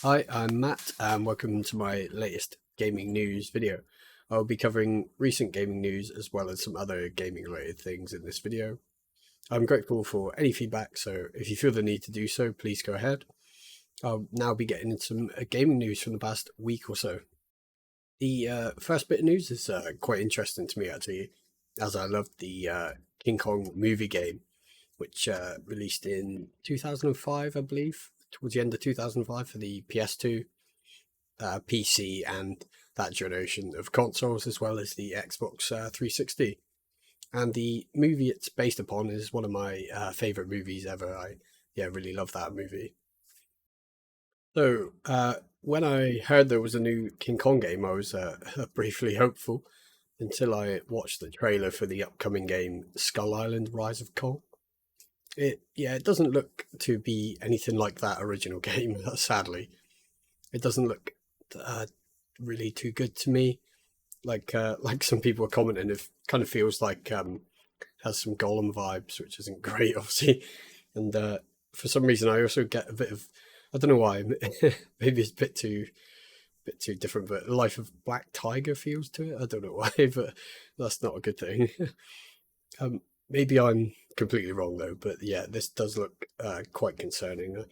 Hi, I'm Matt, and welcome to my latest gaming news video. I'll be covering recent gaming news as well as some other gaming related things in this video. I'm grateful for any feedback, so if you feel the need to do so, please go ahead. I'll now be getting into some gaming news from the past week or so. The first bit of news is quite interesting to me actually, as I loved the King Kong movie game, which released in 2005, I believe, towards the end of 2005 for the PS2, PC, and that generation of consoles, as well as the Xbox 360. And the movie it's based upon is one of my favorite movies ever. I really love that movie. So when I heard there was a new King Kong game, I was briefly hopeful until I watched the trailer for the upcoming game Skull Island: Rise of Kong. It doesn't look to be anything like that original game. Sadly, it doesn't look uh, really too good to me. Like some people are commenting, it kind of feels like has some Golem vibes, which isn't great, obviously. And for some reason, I also get a bit of, I don't know why, maybe it's a bit too different, but Life of Black Tiger feels to it. I don't know why, but that's not a good thing. Maybe I'm completely wrong though, but yeah, this does look quite concerning. I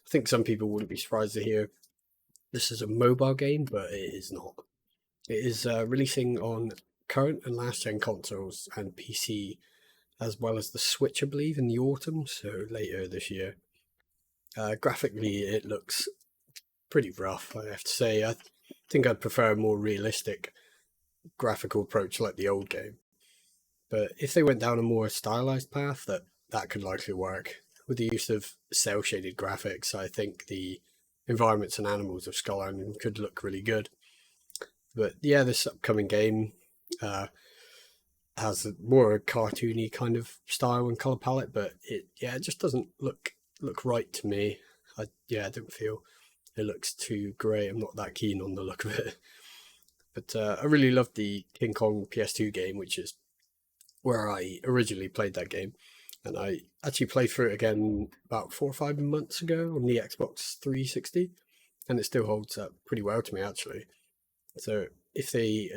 think some people wouldn't be surprised to hear this is a mobile game, but it is not. It is releasing on current and last gen consoles and PC, as well as the Switch, I believe, in the autumn, so later this year. Graphically, it looks pretty rough, I have to say. I think I'd prefer a more realistic graphical approach like the old game. But if they went down a more stylized path, that could likely work. With the use of cel shaded graphics, I think the environments and animals of Skull Island could look really good. But yeah, this upcoming game uh, has a more cartoony kind of style and color palette, but it just doesn't look right to me. I don't feel it looks too grey. I'm not that keen on the look of it. But I really loved the King Kong PS2 game, which is where I originally played that game. And I actually played through it again about 4 or 5 months ago on the Xbox 360, and it still holds up pretty well to me, actually. So if they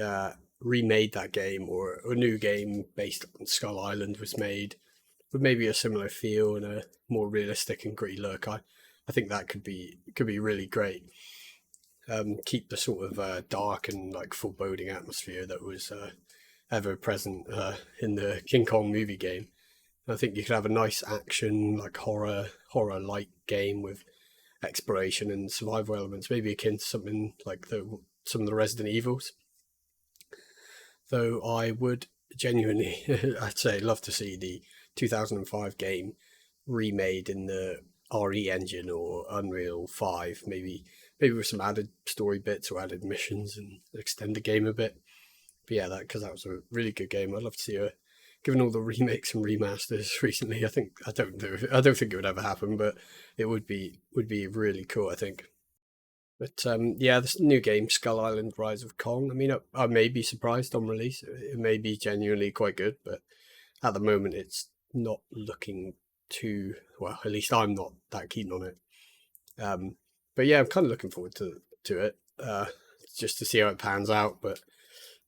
remade that game, or a new game based on Skull Island was made with maybe a similar feel and a more realistic and gritty look, I think that could be really great. Keep the sort of dark and like foreboding atmosphere that was ever present in the King Kong movie game. I think you could have a nice action, like horror like game with exploration and survival elements, maybe akin to something like some of the Resident Evils. Though I would genuinely, I'd say, love to see the 2005 game remade in the RE engine or Unreal 5, maybe with some added story bits or added missions and extend the game a bit. But yeah, because that was a really good game. I'd love to see a, given all the remakes and remasters recently. I don't think it would ever happen, but it would be really cool, I think. But yeah, this new game, Skull Island: Rise of Kong. I mean, I may be surprised on release. It may be genuinely quite good, but at the moment, it's not looking too well. At least I'm not that keen on it. But yeah, I'm kind of looking forward to it, just to see how it pans out. But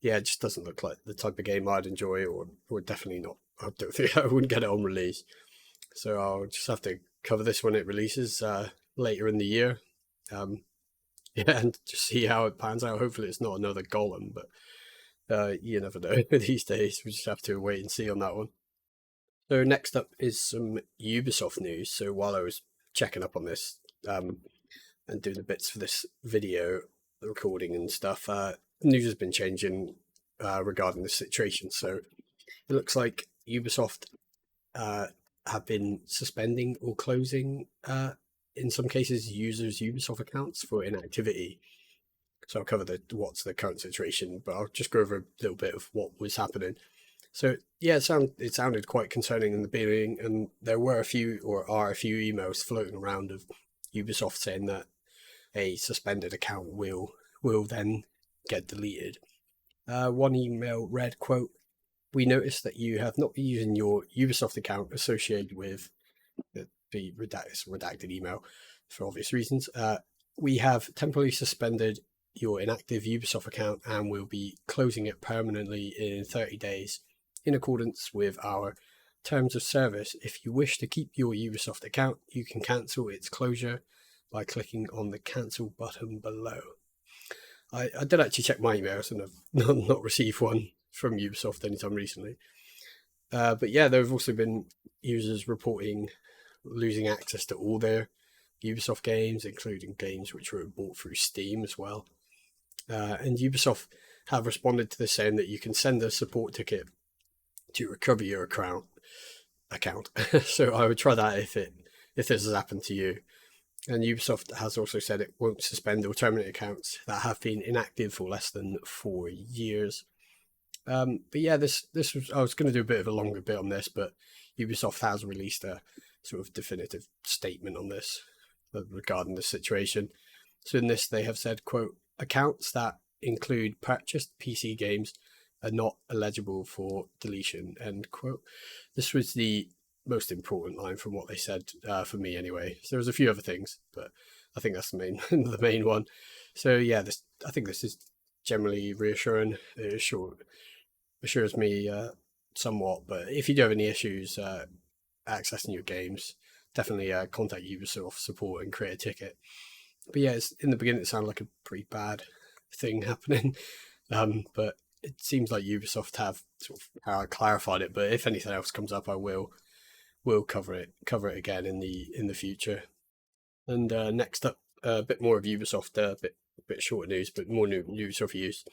yeah, it just doesn't look like the type of game I'd enjoy, or definitely not. I don't think I wouldn't get it on release. So I'll just have to cover this when it releases later in the year. Um, yeah, and just see how it pans out. Hopefully, it's not another Golem, but you never know these days. We just have to wait and see on that one. So next up is some Ubisoft news. So while I was checking up on this and doing the bits for this video, the recording and stuff, news has been changing regarding the situation. So it looks like Ubisoft have been suspending or closing, in some cases, users' Ubisoft accounts for inactivity. So I'll cover what's the current situation, but I'll just go over a little bit of what was happening. So yeah, it sounded quite concerning in the beginning, and there were a few, or are a few, emails floating around of Ubisoft saying that a suspended account will then get deleted. One email read, quote, "We noticed that you have not been using your Ubisoft account associated with the redacted email for obvious reasons. we have temporarily suspended your inactive Ubisoft account and we'll be closing it permanently in 30 days in accordance with our terms of service. If you wish to keep your Ubisoft account, you can cancel its closure by clicking on the cancel button below. I did actually check my emails and I've not received one from Ubisoft anytime recently. But yeah, there have also been users reporting losing access to all their Ubisoft games, including games which were bought through Steam as well. And Ubisoft have responded to this saying that you can send a support ticket to recover your account. So I would try that if this has happened to you. And Ubisoft has also said it won't suspend or terminate accounts that have been inactive for less than 4 years. But yeah, this was, I was going to do a bit of a longer bit on this, but Ubisoft has released a sort of definitive statement on this regarding the situation. So in this, they have said, quote, accounts that include purchased PC games are not eligible for deletion, end quote. This was the most important line from what they said, for me anyway. So there was a few other things, but I think that's the main the main one. So yeah, I think this is generally reassuring. It assures me somewhat, but if you do have any issues accessing your games, definitely contact Ubisoft support and create a ticket. But yeah, in the beginning it sounded like a pretty bad thing happening, but it seems like Ubisoft have sort of clarified it. But if anything else comes up, I will cover it again in the future. And next up, a bit more of Ubisoft, a bit shorter news, but more new Ubisoft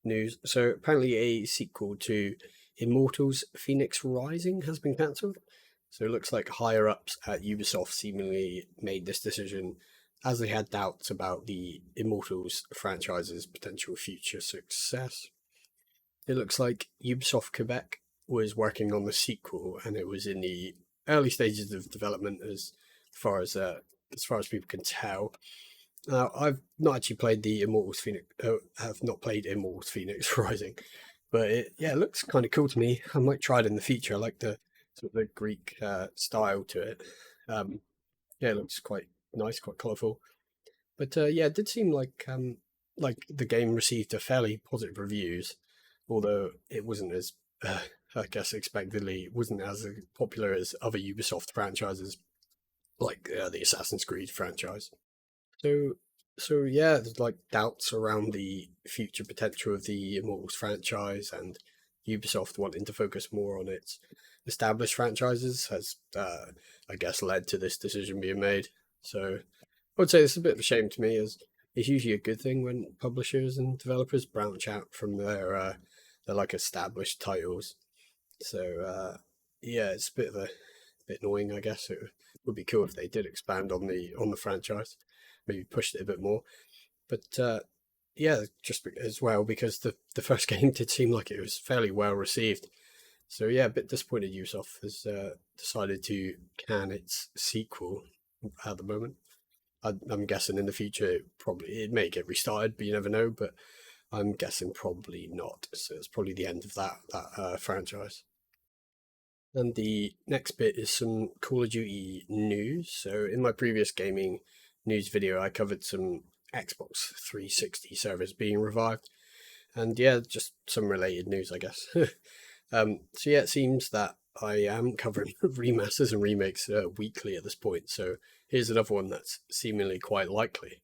news. So apparently a sequel to Immortals Fenyx Rising has been cancelled. So it looks like higher ups at Ubisoft seemingly made this decision as they had doubts about the Immortals franchise's potential future success. It looks like Ubisoft Quebec was working on the sequel and it was in the early stages of development as far as people can tell. Now, I've not actually played the Immortals Fenyx. Have not played Immortals Fenyx Rising, but it looks kind of cool to me. I might try it in the future. I like the sort of the Greek style to it. It looks quite nice, quite colourful. But yeah, it did seem like the game received a fairly positive reviews, although it wasn't as I guess expectedly wasn't as popular as other Ubisoft franchises, like the Assassin's Creed franchise. So, yeah, there's like doubts around the future potential of the Immortals franchise, and Ubisoft wanting to focus more on its established franchises has, I guess, led to this decision being made. So, I would say this is a bit of a shame to me, as it's usually a good thing when publishers and developers branch out from their like established titles. So, yeah, it's a bit annoying, I guess. It would be cool if they did expand on the franchise, maybe pushed it a bit more. But yeah, just as well because the first game did seem like it was fairly well received. So yeah, a bit disappointed Ubisoft has decided to can its sequel at the moment. I'm guessing in the future it may get restarted, but you never know. But I'm guessing probably not. So it's probably the end of that franchise. And the next bit is some Call of Duty news. So in my previous gaming news video, I covered some Xbox 360 servers being revived. And yeah, just some related news, I guess. So yeah, it seems that I am covering remasters and remakes weekly at this point. So here's another one that's seemingly quite likely.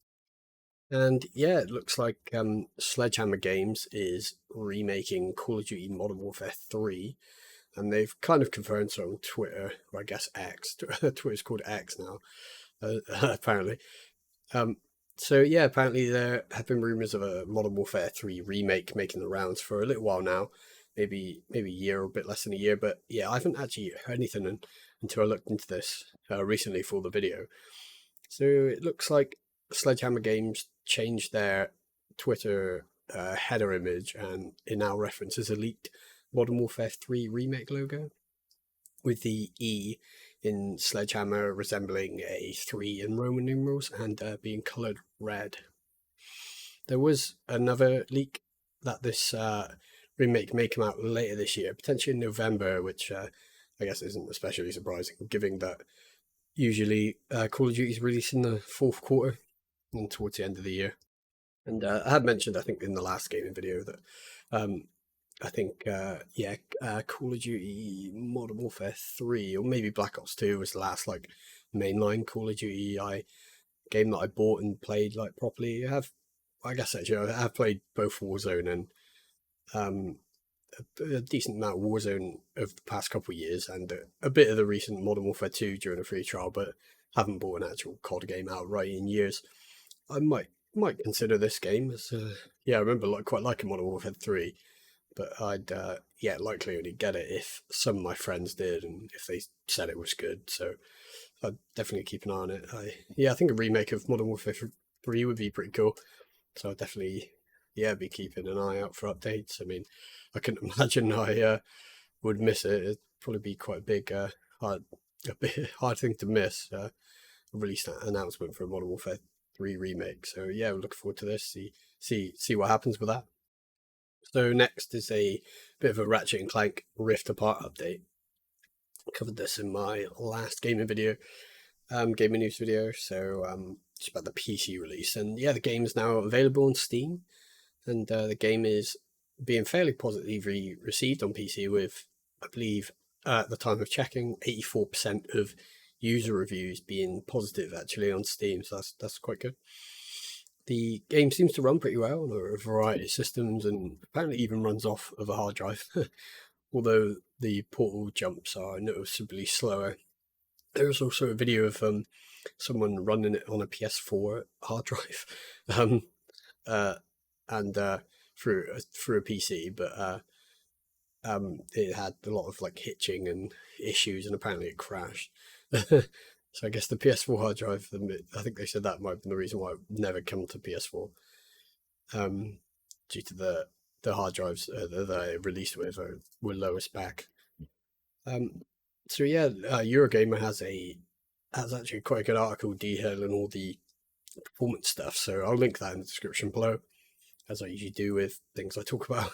And yeah, it looks like Sledgehammer Games is remaking Call of Duty Modern Warfare 3. And they've kind of confirmed so on Twitter, or I guess X. Twitter's called X now, apparently. So yeah, apparently there have been rumors of a Modern Warfare 3 remake making the rounds for a little while now, maybe a year or a bit less than a year. But yeah, I haven't actually heard anything until I looked into this recently for the video. So it looks like Sledgehammer Games changed their Twitter header image, and it now references a leaked Modern Warfare 3 remake logo, with the E in Sledgehammer resembling a 3 in Roman numerals and being coloured red. There was another leak that this remake may come out later this year, potentially in November, which I guess isn't especially surprising, given that usually Call of Duty is released in the fourth quarter. and towards the end of the year. And I had mentioned, I think, in the last gaming video that um, I think, Call of Duty Modern Warfare 3 or maybe Black Ops 2 was the last like mainline Call of Duty game that I bought and played like properly. I guess actually, I have played both Warzone and um, a decent amount of Warzone over the past couple of years, and a bit of the recent Modern Warfare 2 during a free trial, but haven't bought an actual COD game outright in years. I might consider this game as I remember quite liking Modern Warfare 3, but I'd likely only get it if some of my friends did and if they said it was good. So I'd definitely keep an eye on it. I think a remake of Modern Warfare 3 would be pretty cool. So I'd definitely be keeping an eye out for updates. I mean, I couldn't imagine I would miss it. It'd probably be quite a big a bit hard thing to miss. A release announcement for a Modern Warfare 3 remake. So yeah, we're looking forward to this. See what happens with that. So next is a bit of a Ratchet and Clank Rift Apart update. I covered this in my last gaming video, gaming news video. So it's about the PC release, and yeah, the game is now available on Steam, and the game is being fairly positively received on PC with, I believe, at the time of checking, 84% of user reviews being positive actually on Steam. So that's quite good. The game seems to run pretty well on a variety of systems, and apparently even runs off of a hard drive, although the portal jumps are noticeably slower. There's also a video of someone running it on a PS4 hard drive, um, uh, and through a PC, but it had a lot of like hitching and issues, and apparently it crashed. So I guess the PS4 hard drive, I think they said that might have been the reason why it never come to PS4, due to the hard drives that they released with were lower spec. So yeah, Eurogamer has actually quite a good article detailing all the performance stuff. So I'll link that in the description below, as I usually do with things I talk about.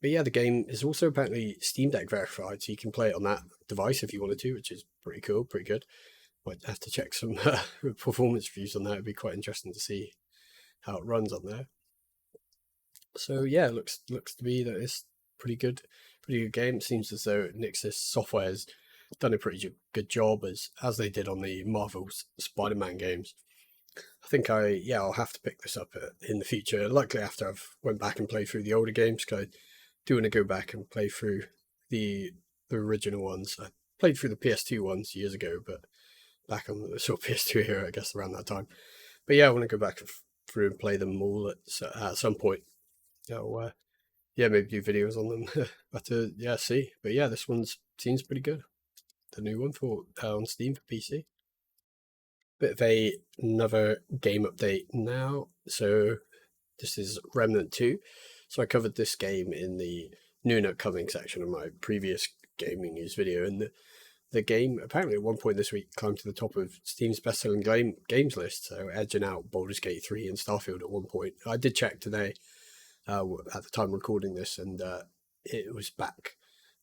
But yeah, the game is also apparently Steam Deck verified, so you can play it on that device if you wanted to, which is pretty cool, pretty good. Might have to check some performance reviews on that. It'd be quite interesting to see how it runs on there. So yeah, it looks to be that it's pretty good game. It seems as though Nix's software has done a pretty good job as they did on the Marvel's Spider-Man games. I think I'll have to pick this up in the future, likely after I've went back and played through the older games, because I do want to go back and play through the original ones. I played through the PS2 ones years ago, but back on the sort of PS2 era, I guess, around that time. But yeah, I want to go back through and play them all at some point. So maybe do videos on them. But see. But yeah, this one seems pretty good. The new one for on Steam for PC. Bit of another game update now. So this is Remnant 2. So I covered this game in the new and upcoming section of my previous gaming news video, and the game apparently at one point this week climbed to the top of Steam's best-selling games list, so edging out Baldur's Gate 3 and Starfield at one point. I did check today at the time of recording this, and it was back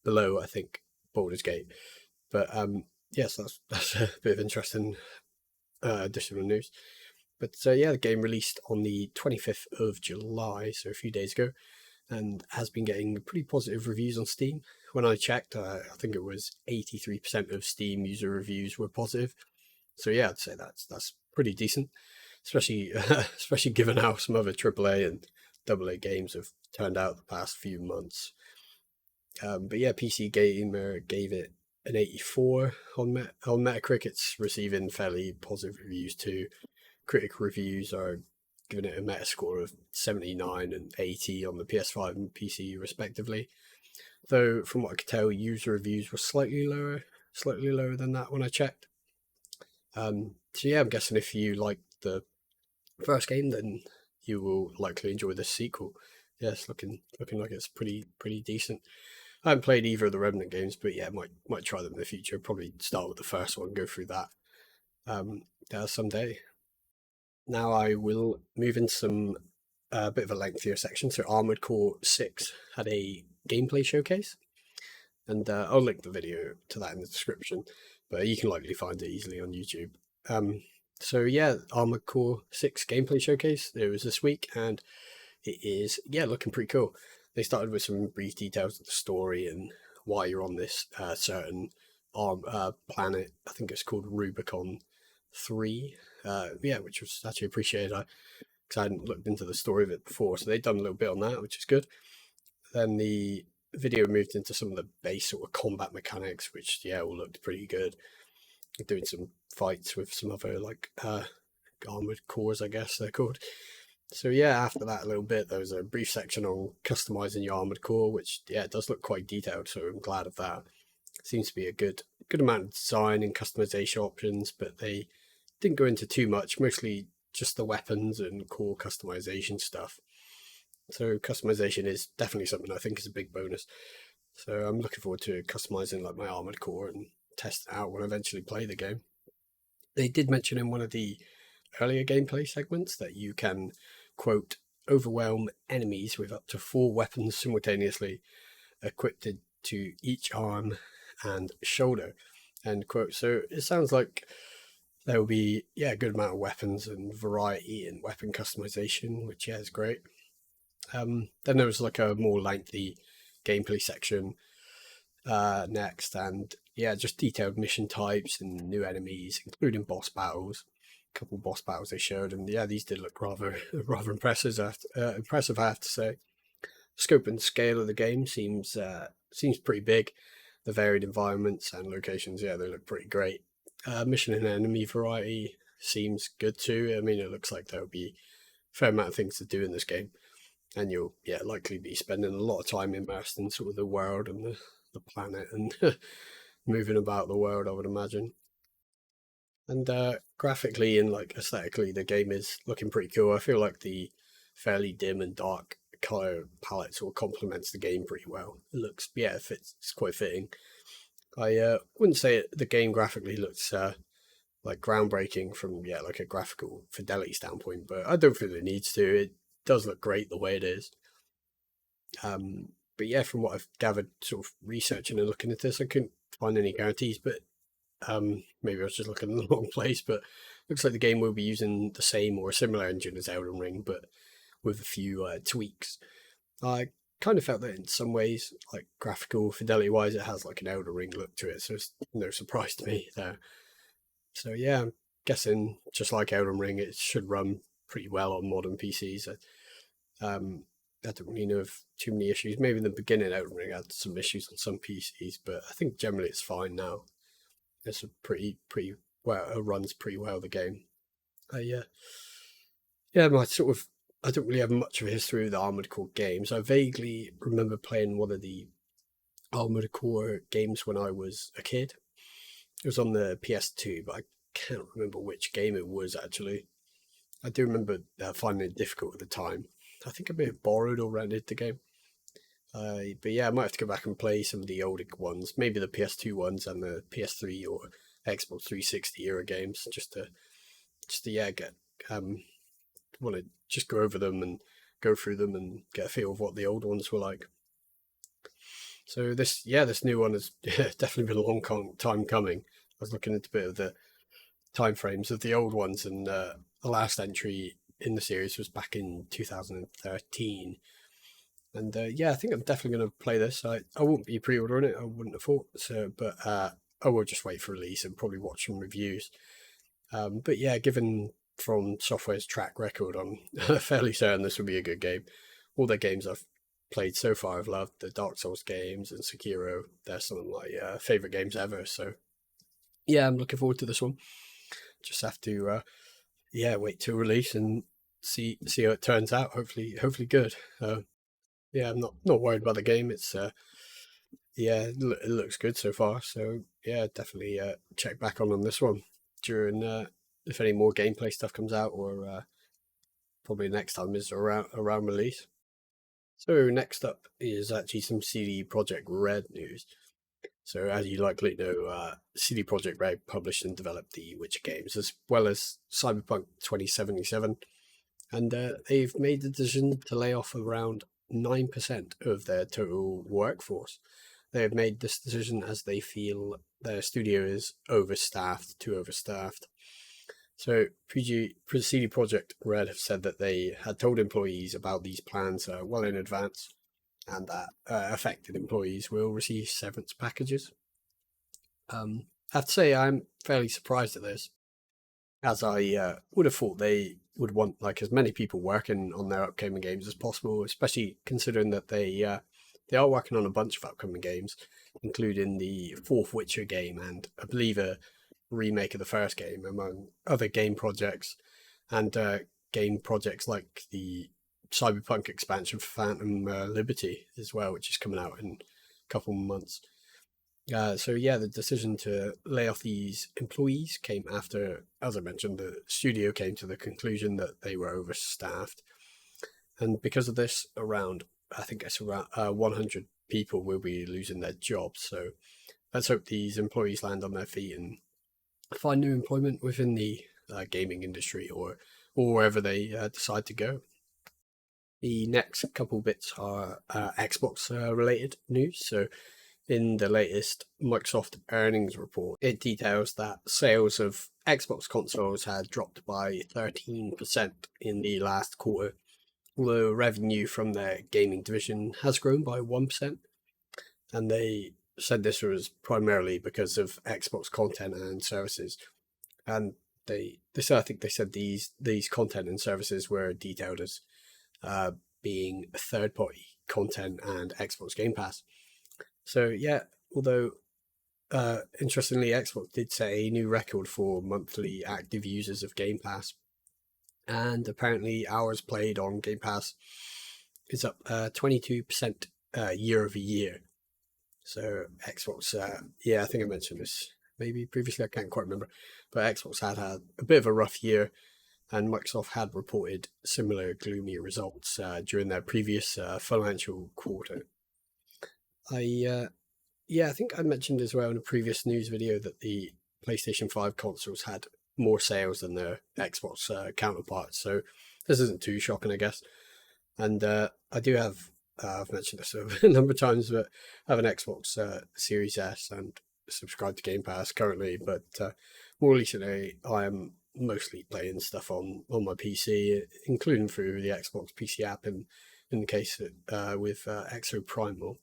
below, I think, Baldur's Gate. But yes, that's a bit of interesting additional news. But the game released on the 25th of July, so a few days ago, and has been getting pretty positive reviews on Steam. When I checked, I think it was 83% of Steam user reviews were positive. So yeah, I'd say that's pretty decent, especially especially given how some other AAA and AA games have turned out the past few months. But yeah, PC Gamer gave it an 84 on Metacritic. It's receiving fairly positive reviews too. Critic reviews are giving it a Metascore of 79 and 80 on the PS5 and PC respectively. Though from what I could tell, user reviews were slightly lower than that when I checked. So yeah, I'm guessing if you like the first game, then you will likely enjoy the sequel. Yes, looking like it's pretty decent. I haven't played either of the Remnant games, but yeah, might try them in the future. Probably start with the first one, go through that someday. Now I will move in some bit of a lengthier section. So Armored Core 6 had a gameplay showcase, and I'll link the video to that in the description, but you can likely find it easily on YouTube. So yeah, Armored Core 6 gameplay showcase. It was this week, and it is, yeah, looking pretty cool. They started with some brief details of the story and why you're on this certain planet. I think it's called Rubicon 3. Yeah, which was actually appreciated because I hadn't looked into the story of it before. So they've done a little bit on that, which is good. Then the video moved into some of the base sort of combat mechanics, which, yeah, all looked pretty good. Doing some fights with some other, like, armored cores, I guess they're called. So yeah, after that a little bit, there was a brief section on customizing your armored core, which, yeah, it does look quite detailed. So I'm glad of that. Seems to be a good amount of design and customization options, but they didn't go into too much. Mostly just the weapons and core customization stuff. So customization is definitely something I think is a big bonus. So I'm looking forward to customizing like my armored core and test it out when I eventually play the game. They did mention in one of the earlier gameplay segments that you can, quote, overwhelm enemies with up to 4 weapons simultaneously equipped to each arm and shoulder, end quote. So it sounds like there will be, yeah, a good amount of weapons and variety and weapon customization, which, yeah, is great. Then there was like a more lengthy gameplay section next, and yeah, just detailed mission types and new enemies, including boss battles. A couple boss battles they showed, and yeah, these did look rather rather impressive. Impressive, I have to say. Scope and scale of the game seems pretty big. The varied environments and locations, yeah, they look pretty great. Mission and enemy variety seems good too. I mean, it looks like there'll be a fair amount of things to do in this game, and you'll, yeah, likely be spending a lot of time immersed in sort of the world and the planet and moving about the world, I would imagine. And graphically and like aesthetically, the game is looking pretty cool. I feel like the fairly dim and dark color palette sort of complements the game pretty well. It looks, yeah, it fits. It's quite fitting. I wouldn't say the game graphically looks like groundbreaking from, yeah, like a graphical fidelity standpoint, but I don't feel it needs to. It does look great the way it is. But yeah, from what I've gathered, sort of researching and looking at this, I couldn't find any guarantees. But maybe I was just looking in the wrong place. But looks like the game will be using the same or a similar engine as Elden Ring, but with a few tweaks. I kind of felt that in some ways, like graphical fidelity wise, it has like an Elden Ring look to it. So it's no surprise to me there. So yeah, I'm guessing just like Elden Ring, it should run pretty well on modern PCs. Um, I don't really know of too many issues. Maybe in the beginning, Elden Ring had some issues on some PCs, but I think generally it's fine now. It's a pretty well. It runs pretty well the game. Yeah, yeah. My sort of, I don't really have much of a history with the Armored Core games. I vaguely remember playing one of the Armored Core games when I was a kid. It was on the PS2, but I can't remember which game it was actually. I do remember finding it difficult at the time. I think I may have borrowed or rented the game. But yeah, I might have to go back and play some of the older ones, maybe the PS2 ones and the PS3 or Xbox 360 era games, just to yeah get want to just go over them and go through them and get a feel of what the old ones were like. So this new one has definitely been a long time coming. I was looking into a bit of the time frames of the old ones, and the last entry in the series was back in 2013. And yeah, I think I'm definitely going to play this. I won't be pre-ordering it. I wouldn't have thought so, but I will just wait for release and probably watch some reviews. But yeah, given From Software's track record, I'm fairly certain this will be a good game. All the games I've played so far, I've loved. The Dark Souls games and Sekiro. They're some of my favorite games ever. So yeah, I'm looking forward to this one. Just have to yeah, wait to release and see how it turns out. Hopefully good. Yeah, I'm not worried about the game. It's yeah, it looks good so far. So yeah, definitely check back on this one during if any more gameplay stuff comes out, or probably next time is around release. So next up is actually some CD Projekt Red news. So as you likely know, CD Projekt Red published and developed the Witcher games as well as Cyberpunk 2077, and they've made the decision to lay off around 9% of their total workforce. They have made this decision as they feel their studio is overstaffed, too overstaffed. So CD Projekt Red have said that they had told employees about these plans well in advance, and that affected employees will receive severance packages. I have to say I'm fairly surprised at this, as I would have thought they would want like as many people working on their upcoming games as possible, especially considering that they are working on a bunch of upcoming games, including the fourth Witcher game and I believe a remake of the first game, among other game projects, and game projects like the Cyberpunk expansion for Phantom Liberty as well, which is coming out in a couple of months. So yeah, the decision to lay off these employees came after, as I mentioned, the studio came to the conclusion that they were overstaffed, and because of this, I think it's around 100 people will be losing their jobs. So let's hope these employees land on their feet and find new employment within the gaming industry or wherever they decide to go. The next couple bits are Xbox related news. So in the latest Microsoft earnings report, it details that sales of Xbox consoles had dropped by 13% in the last quarter, although revenue from their gaming division has grown by 1%. And they said this was primarily because of Xbox content and services. And I think they said these content and services were detailed as being third party content and Xbox Game Pass. So yeah, although interestingly, Xbox did set a new record for monthly active users of Game Pass, and apparently hours played on Game Pass is up 22% year over year. So Xbox, yeah, I think I mentioned this maybe previously, I can't quite remember, but Xbox had a bit of a rough year, and Microsoft had reported similar gloomy results during their previous financial quarter. I think I mentioned as well in a previous news video that the PlayStation 5 consoles had more sales than their Xbox counterparts, so this isn't too shocking, I guess. And I do have, I've mentioned this a number of times, but I have an Xbox Series S and subscribe to Game Pass currently, but more recently I am mostly playing stuff on my PC, including through the Xbox PC app in the case with Exo Primal.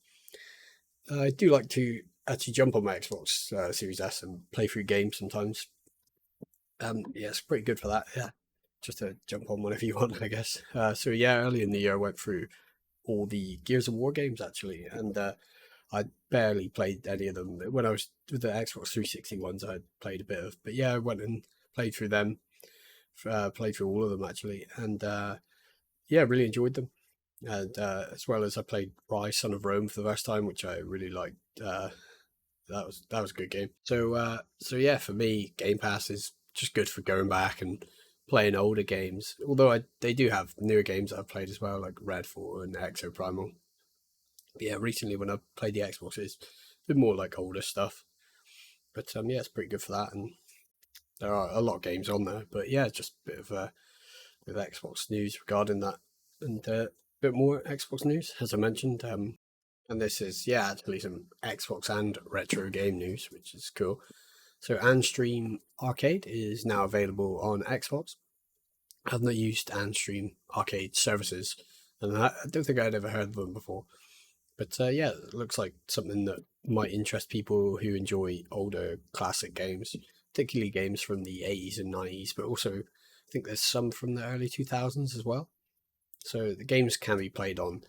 I do like to actually jump on my Xbox Series S and play through games sometimes. Yeah, it's pretty good for that. Yeah, just to jump on whenever you want, I guess. So yeah, early in the year I went through all the Gears of War games actually, and I barely played any of them. When I was with the Xbox 360 ones, I played a bit of, but yeah, I went and played through them, played through all of them actually, and yeah, really enjoyed them. And as well as I played Rise, Son of Rome for the first time, which I really liked. That was a good game. So yeah, for me, Game Pass is just good for going back and playing older games. Although they do have newer games that I've played as well, like Redfall and Exo Primal. But yeah, recently when I played the Xbox, it's been more like older stuff. But yeah, it's pretty good for that, and there are a lot of games on there. But yeah, just a bit of with Xbox news regarding that, and a bit more Xbox news as I mentioned. And this is, yeah, actually some Xbox and retro game news, which is cool. So Anstream Arcade is now available on Xbox. I've not used Anstream Arcade services, and I don't think I'd ever heard of them before. But yeah, it looks like something that might interest people who enjoy older classic games, particularly games from the 80s and 90s, but also I think there's some from the early 2000s as well. So the games can be played on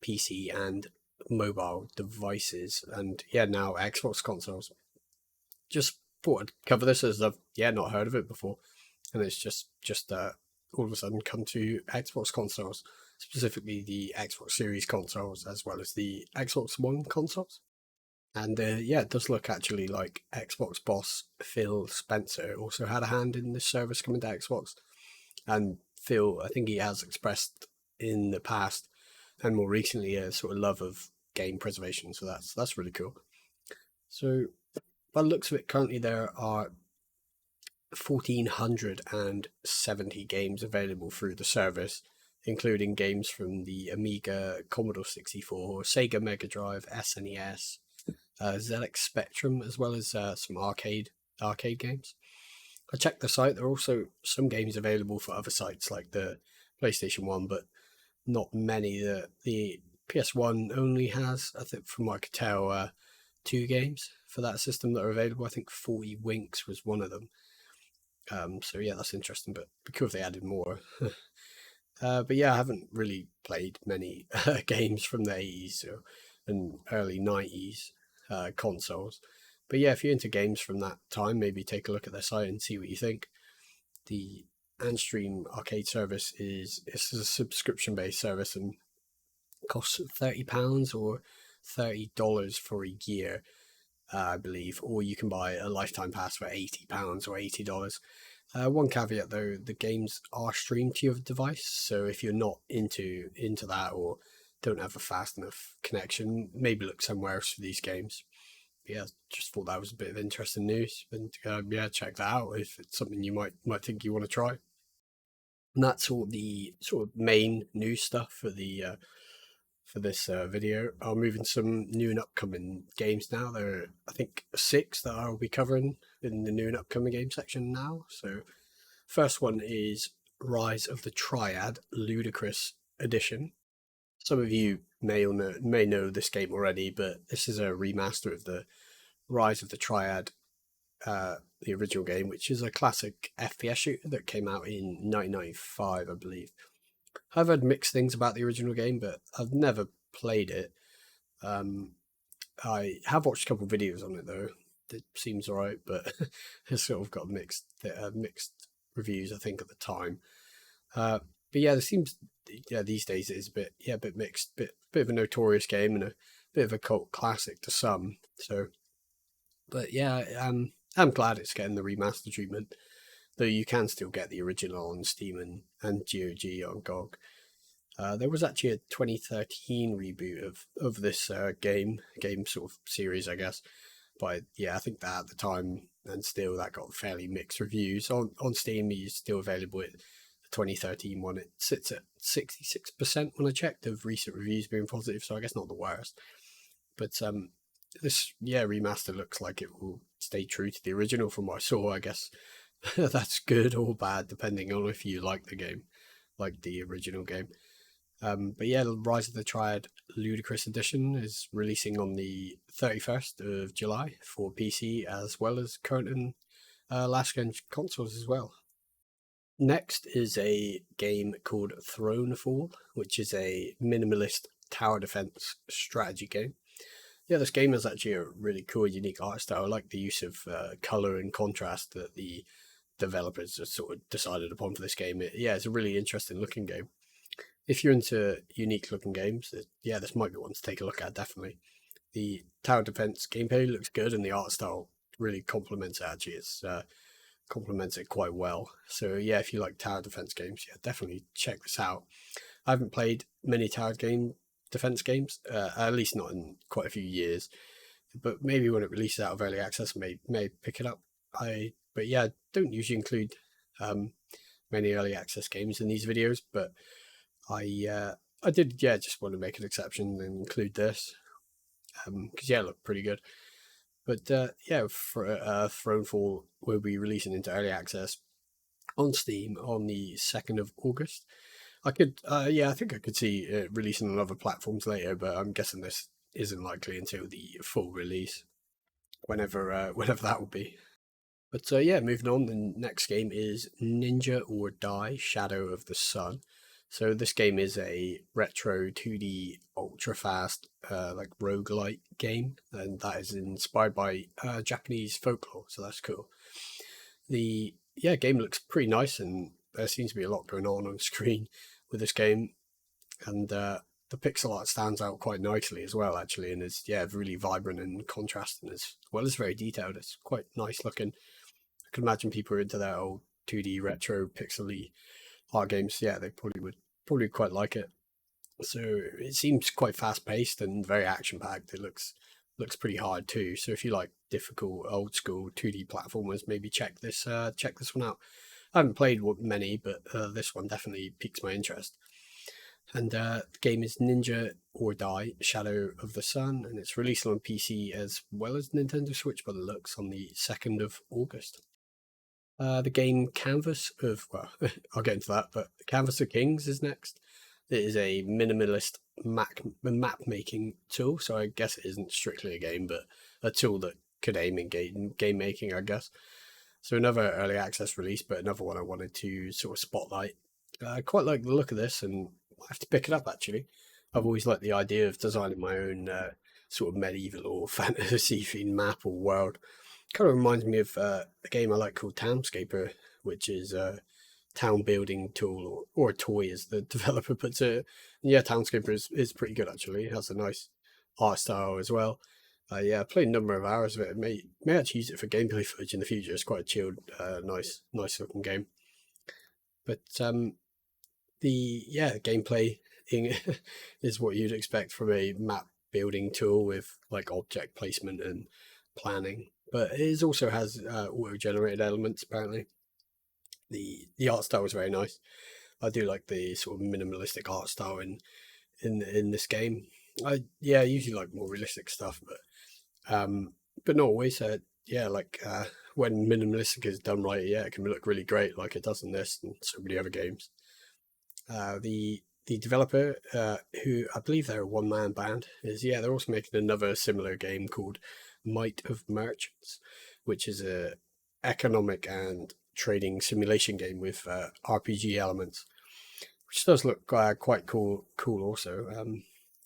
PC and mobile devices, and yeah, now Xbox consoles. Just thought I'd cover this as I've not heard of it before, and it's just all of a sudden come to Xbox consoles, specifically the Xbox Series consoles as well as the Xbox One consoles. And yeah, it does look actually like Xbox boss Phil Spencer also had a hand in this service coming to Xbox. And Phil, I think he has expressed in the past and more recently a sort of love of game preservation. So that's really cool. So by the looks of it, currently there are 1,470 games available through the service, including games from the Amiga, Commodore 64, Sega Mega Drive, SNES, ZX Spectrum, as well as some arcade games. I checked the site. There are also some games available for other sites like the PlayStation 1, but not many. The PS1 only has, I think, from what I could tell, 2 games for that system that are available. I think 40 Winks was one of them. So yeah, that's interesting, but it'd be cool if they added more. But yeah, I haven't really played many games from the 80s and early 90s consoles. But yeah, if you're into games from that time, maybe take a look at their site and see what you think. The Anstream Arcade service it's a subscription-based service and costs £30 or $30 for a year, I believe, or you can buy a lifetime pass for £80 or $80. One caveat though, the games are streamed to your device, so if you're not into that or don't have a fast enough connection, maybe look somewhere else for these games. But yeah, just thought that was a bit of interesting news, and yeah, check that out if it's something you might think you want to try. And that's all the sort of main news stuff for the for this video. I'll move into some new and upcoming games now. There are, I think, 6 that I'll be covering in the new and upcoming game section now. So, first one is Rise of the Triad Ludicrous Edition. Some of you may know this game already, but this is a remaster of the Rise of the Triad, the original game, which is a classic FPS shooter that came out in 1995, I believe. I've heard mixed things about the original game, but I've never played it. I have watched a couple of videos on it though. It seems alright, but it's sort of got mixed reviews, I think, at the time. But yeah, there seems these days it is a bit mixed, bit of a notorious game and a bit of a cult classic to some. So, but yeah, I'm glad it's getting the remaster treatment, though you can still get the original on Steam and GOG on GOG. There was actually a 2013 reboot of this game sort of series, I guess. But yeah, I think that at the time and still that got fairly mixed reviews. On Steam, it's still available. The 2013 one, it sits at 66% when I checked of recent reviews being positive, so I guess not the worst. But this remaster looks like it will stay true to the original from what I saw. I guess that's good or bad depending on if you like the game, like the original game. But yeah, Rise of the Triad Ludicrous Edition is releasing on the 31st of July for PC as well as current and last-gen consoles as well. Next is a game called Thronefall, which is a minimalist tower defense strategy game. Yeah, this game is actually a really cool, unique art style. I like the use of color and contrast that the developers have sort of decided upon for this game. It's a really interesting looking game. If you're into unique looking games, this might be one to take a look at, definitely. The tower defense gameplay looks good and the art style really complements it, actually. It's complements it quite well. So yeah, if you like tower defense games, yeah, definitely check this out. I haven't played many tower defense games, at least not in quite a few years. But maybe when it releases out of early access, may pick it up. But yeah, don't usually include many early access games in these videos, but I did just want to make an exception and include this because it looked pretty good. But for Thronefall will be releasing into early access on Steam on the 2nd of August. I think I could see it releasing on other platforms later, but I'm guessing this isn't likely until the full release, whenever that will be. But moving on, the next game is Ninja or Die: Shadow of the Sun. So this game is a retro 2D ultra fast like roguelike game, and that is inspired by Japanese folklore, so that's cool. The game looks pretty nice, and there seems to be a lot going on screen with this game, and the pixel art stands out quite nicely as well, actually, and is really vibrant and contrasting as well as very detailed. It's quite nice looking. I can imagine people are into that old 2D retro pixely art games. Yeah, they would quite like it. So it seems quite fast paced and very action packed. It looks pretty hard too. So if you like difficult old school 2D platformers, maybe check this one out. I haven't played many, but this one definitely piques my interest. And the game is Ninja or Die: Shadow of the Sun, and it's released on PC as well as Nintendo Switch by the looks on the 2nd of August. The game Canvas of, well, I'll get into that, but Canvas of Kings is next. It is a minimalist map making tool, so I guess it isn't strictly a game, but a tool that could aim in game making, I guess. So another early access release, but another one I wanted to sort of spotlight. I quite like the look of this, and I have to pick it up actually. I've always liked the idea of designing my own sort of medieval or fantasy themed map or world. Kind of reminds me of a game I like called Townscaper, which is a town building tool or a toy, as the developer puts it. Yeah, Townscaper is pretty good actually. It has a nice art style as well. Yeah, I played a number of hours of it. May actually use it for gameplay footage in the future. It's quite a chilled, nice looking game. But the gameplay thing is what you'd expect from a map building tool with like object placement and planning. But it also has auto generated elements. Apparently, the art style is very nice. I do like the sort of minimalistic art style in this game. I usually like more realistic stuff, but not always. When minimalistic is done right, yeah, it can look really great, like it does in this and so many other games. The developer, who I believe they're a one man band, they're also making another similar game called Might of Merchants, which is a economic and trading simulation game with RPG elements, which does look quite cool. Also,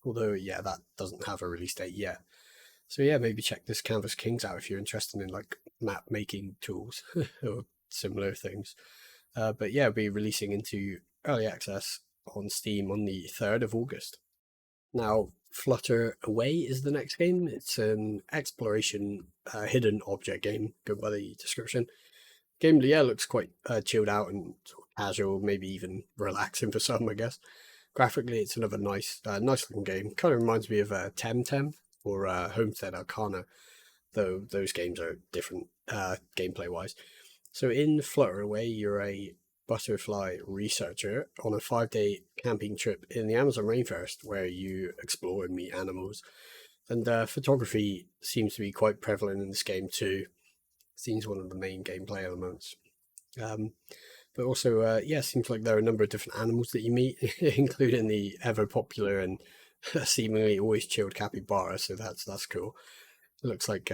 although that doesn't have a release date yet. So yeah, maybe check this Canvas Kings out if you're interested in like map making tools or similar things. But yeah, it'll be releasing into early access on Steam on the 3rd of August. Now, Flutter Away is the next game. It's an exploration hidden object game, go by the description. Game, looks quite chilled out and sort of casual, maybe even relaxing for some, I guess. Graphically, it's another nice looking game. Kind of reminds me of Temtem or Homestead Arcana, though those games are different gameplay wise. So in Flutter Away, you're a butterfly researcher on a 5-day camping trip in the Amazon rainforest where you explore and meet animals. And photography seems to be quite prevalent in this game too. Seems one of the main gameplay elements. But also, seems like there are a number of different animals that you meet, including the ever popular and seemingly always chilled capybara. So that's cool. It looks like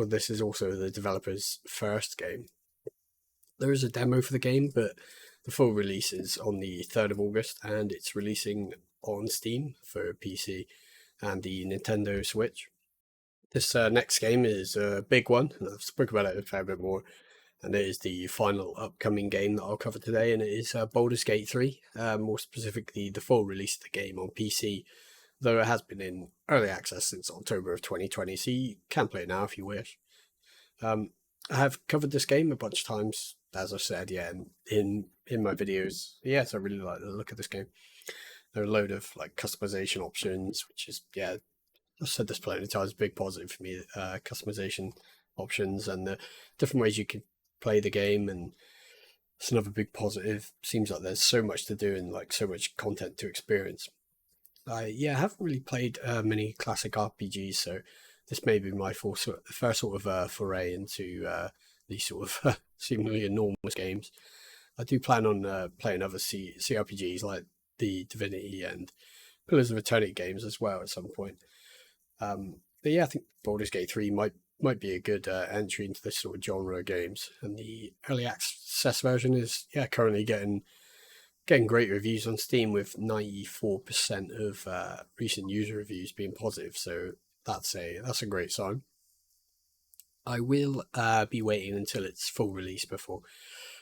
this is also the developer's first game. There is a demo for the game, but the full release is on the 3rd of August, and it's releasing on Steam for PC and the Nintendo Switch. This next game is a big one, and I've spoken about it a fair bit more, and it is the final upcoming game that I'll cover today, and it is Baldur's Gate 3, more specifically the full release of the game on PC, though it has been in early access since October of 2020, so you can play it now if you wish. I have covered this game a bunch of times, as I said, in my videos. So I really like the look of this game. There are a load of like customization options, which is I've said this plenty of times, big positive for me. Customization options and the different ways you can play the game, and it's another big positive. Seems like there's so much to do and like so much content to experience. I haven't really played many classic RPGs, so this may be my first sort of foray into these sort of seemingly enormous games. I do plan on playing other CRPGs like the Divinity and Pillars of Eternity games as well at some point. But I think Baldur's Gate 3 might be a good entry into this sort of genre of games, and the early access version is currently getting great reviews on Steam with 94% of recent user reviews being positive. So that's a great sign. I will be waiting until it's full release before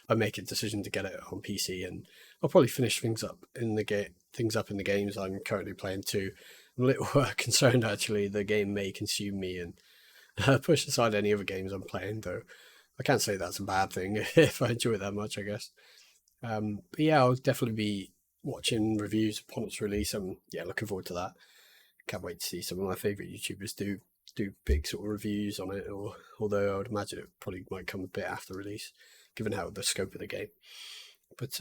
I make a decision to get it on PC, and I'll probably finish things up in the games I'm currently playing too. I'm a little concerned actually the game may consume me and push aside any other games I'm playing, though I can't say that's a bad thing if I enjoy it that much, I guess. But I'll definitely be watching reviews upon its release. I'm looking forward to that. Can't wait to see some of my favourite YouTubers do big sort of reviews on it, or although I would imagine it probably might come a bit after release, given how the scope of the game. But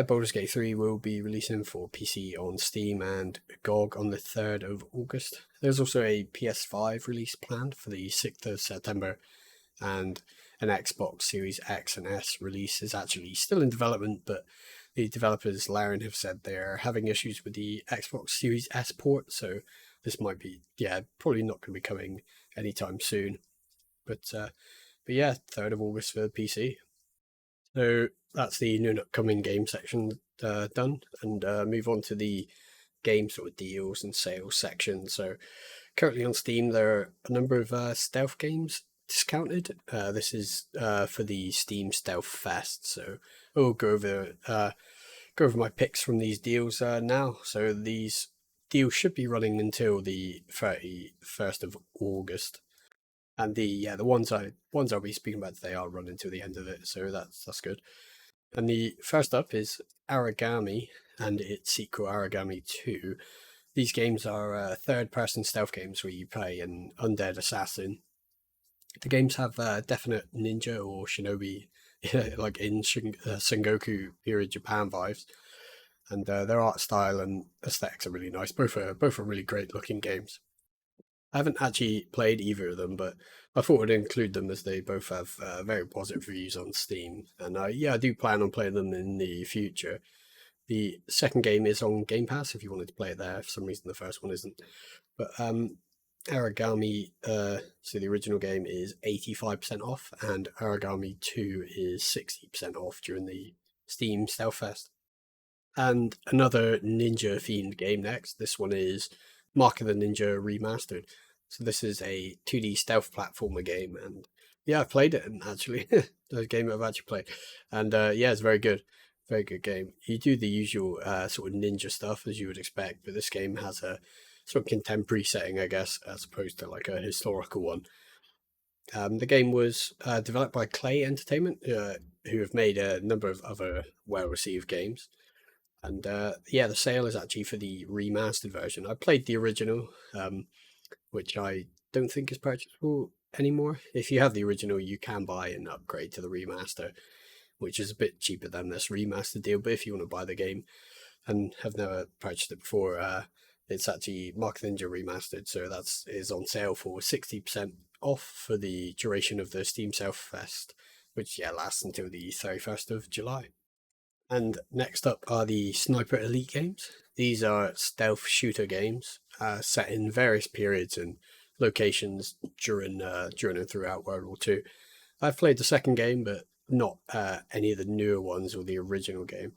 Baldur's Gate 3 will be releasing for PC on Steam and GOG on the 3rd of August. There's also a PS5 release planned for the 6th of September, and an Xbox Series X and S release is actually still in development, but the developers, Larian, have said they're having issues with the Xbox Series S port, so this might be, probably not going to be coming anytime soon. But yeah, 3rd of August for the PC. So that's the new and upcoming game section done, and move on to the game sort of deals and sales section. So currently on Steam, there are a number of stealth games discounted. This is for the Steam Stealth Fest. So we'll go over my picks from these deals now. So these deals should be running until the 31st of August. And the ones I'll be speaking about today are running to the end of it, so that's good. And the first up is Origami and its sequel Origami 2. These games are third-person stealth games where you play an undead assassin. The games have definite ninja or shinobi, like in Sengoku era Japan vibes, and their art style and aesthetics are really nice. Both are really great looking games. I haven't actually played either of them, but I thought I'd include them as they both have very positive reviews on Steam. And I do plan on playing them in the future. The second game is on Game Pass if you wanted to play it there. For some reason, the first one isn't. But Origami, so the original game is 85% off, and Origami 2 is 60% off during the Steam Stealth Fest. And another ninja themed game next. This one is Mark of the Ninja Remastered. So this is a 2D stealth platformer game, and yeah, I've played it, and actually, the game I've actually played, and yeah, it's very good game. You do the usual sort of ninja stuff as you would expect, but this game has a sort of contemporary setting, I guess, as opposed to like a historical one. The game was developed by Clay Entertainment, who have made a number of other well-received games. And yeah, the sale is actually for the remastered version. I played the original, which I don't think is purchasable anymore. If you have the original, you can buy an upgrade to the remaster, which is a bit cheaper than this remaster deal. But if you want to buy the game and have never purchased it before, it's actually Mark Ninja Remastered, so is on sale for 60% off for the duration of the Steam Stealth Fest, which lasts until the 31st of July. And next up are the Sniper Elite games. These are stealth shooter games set in various periods and locations during and throughout World War II. I've played the second game, but not any of the newer ones or the original game.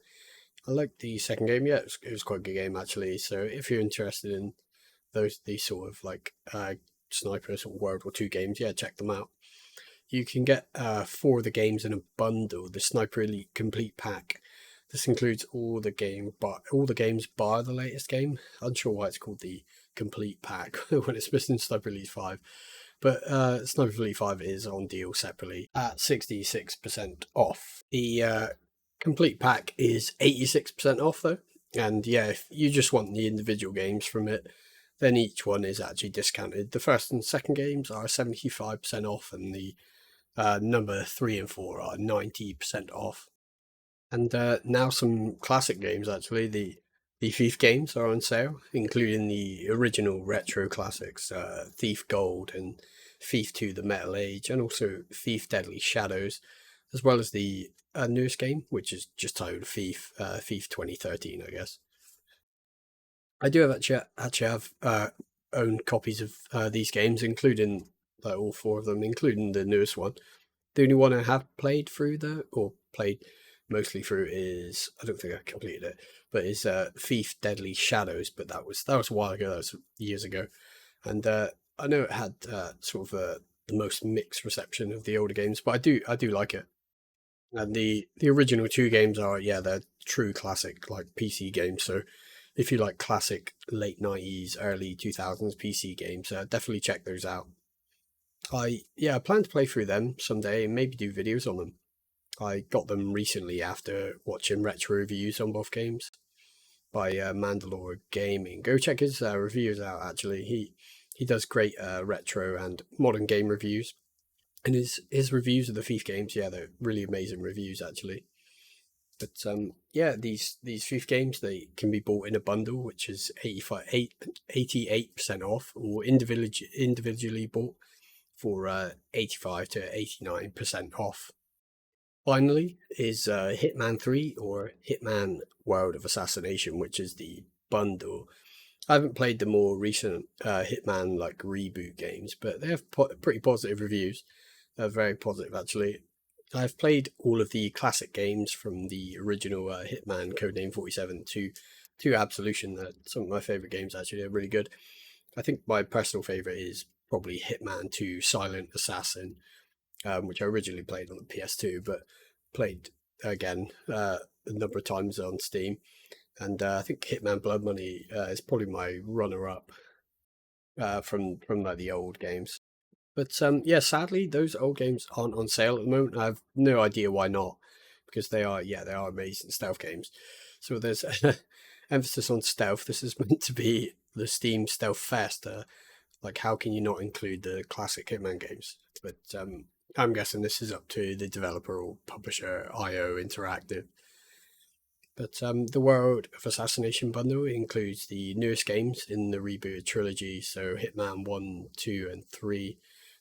I liked the second game. Yeah, it was quite a good game actually. So if you're interested in these sort of like snipers or World War II games, yeah, check them out. You can get 4 of the games in a bundle, the Sniper Elite Complete Pack. This includes all the games bar the latest game. Unsure why it's called the Complete Pack when it's missing Sniper Elite 5. But Sniper Elite 5 is on deal separately at 66% off. The Complete Pack is 86% off though. And yeah, if you just want the individual games from it, then each one is actually discounted. The first and second games are 75% off, and the number 3 and 4 are 90% off. And now some classic games actually. The Thief games are on sale, including the original retro classics, Thief Gold and Thief 2 The Metal Age, and also Thief Deadly Shadows, as well as the newest game, which is just titled Thief 2013, I guess. I do have actually have owned copies of these games, including all 4 of them, including the newest one. The only one I have played through or played mostly through is, I don't think I completed it, but is Thief Deadly Shadows. But that was a while ago. That was years ago, and I know it had sort of the most mixed reception of the older games, but I do like it. And the original 2 games are they're true classic like PC games. So if you like classic late 90s, early 2000s PC games, definitely check those out. I plan to play through them someday and maybe do videos on them. I got them recently after watching retro reviews on both games by Mandalore Gaming. Go check his reviews out. Actually, he does great retro and modern game reviews, and his reviews of the Thief games, they're really amazing reviews actually. But these Thief games, they can be bought in a bundle, which is 88% off, or individually bought for 85 to 89% off. Finally is Hitman 3 or Hitman World of Assassination, which is the bundle. I haven't played the more recent Hitman like reboot games, but they have pretty positive reviews. Very positive actually. I've played all of the classic games from the original Hitman Codename 47 to Absolution. Some of my favorite games actually. They're really good. I think my personal favorite is probably Hitman 2 Silent Assassin, which I originally played on the PS2, but played again a number of times on Steam. And I think Hitman Blood Money is probably my runner-up from like the old games. But yeah, sadly, those old games aren't on sale at the moment. I have no idea why not, because they are amazing stealth games. So there's emphasis on stealth. This is meant to be the Steam Stealth Fest. Like, how can you not include the classic Hitman games? But I'm guessing this is up to the developer or publisher, IO Interactive. But the World of Assassination bundle includes the newest games in the rebooted trilogy, so Hitman 1, 2, and 3,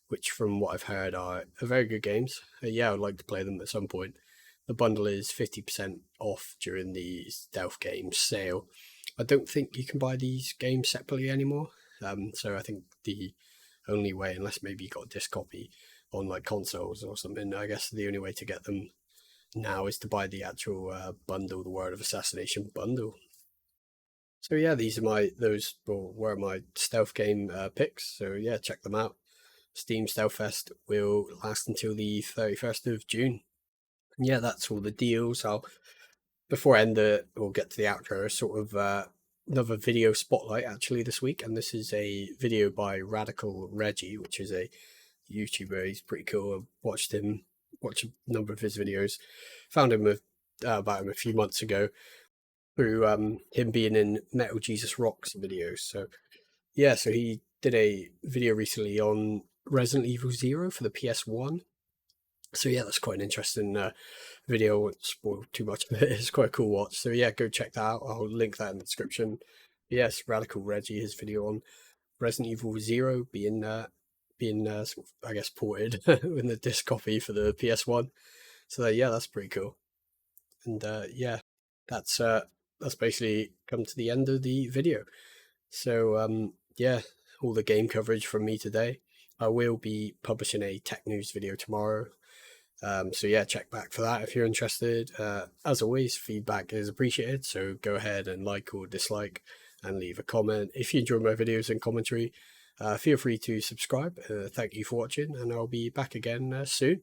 which from what I've heard are very good games. Yeah, I'd like to play them at some point. The bundle is 50% off during the stealth game sale. I don't think you can buy these games separately anymore. So I think the only way, unless maybe you got a disc copy on like consoles or something, I guess the only way to get them now is to buy the actual bundle, the World of Assassination bundle. So yeah, these are were my stealth game picks. So yeah, check them out. Steam Stealth Fest will last until the 31st of June. And yeah, that's all the deals. Before I end or get to the outro, sort of another video spotlight actually this week, and this is a video by Radical Reggie, which is a YouTuber. He's pretty cool. I've watched a number of his videos. Found him about him a few months ago through him being in Metal Jesus Rocks videos. So yeah, so he did a video recently on Resident Evil 0 for the PS1. So yeah, that's quite an interesting video. I won't spoil too much of it. It's quite a cool watch. So yeah, go check that out. I'll link that in the description. Yes, Radical Reggie, his video on Resident Evil 0 being sort of, I guess, ported in the disc copy for the PS1. So yeah, that's pretty cool. And yeah, that's basically come to the end of the video. So yeah, all the game coverage from me today. I will be publishing a tech news video tomorrow. So yeah, check back for that if you're interested. As always, feedback is appreciated. So go ahead and like or dislike and leave a comment. If you enjoy my videos and commentary, feel free to subscribe. Thank you for watching, and I'll be back again soon.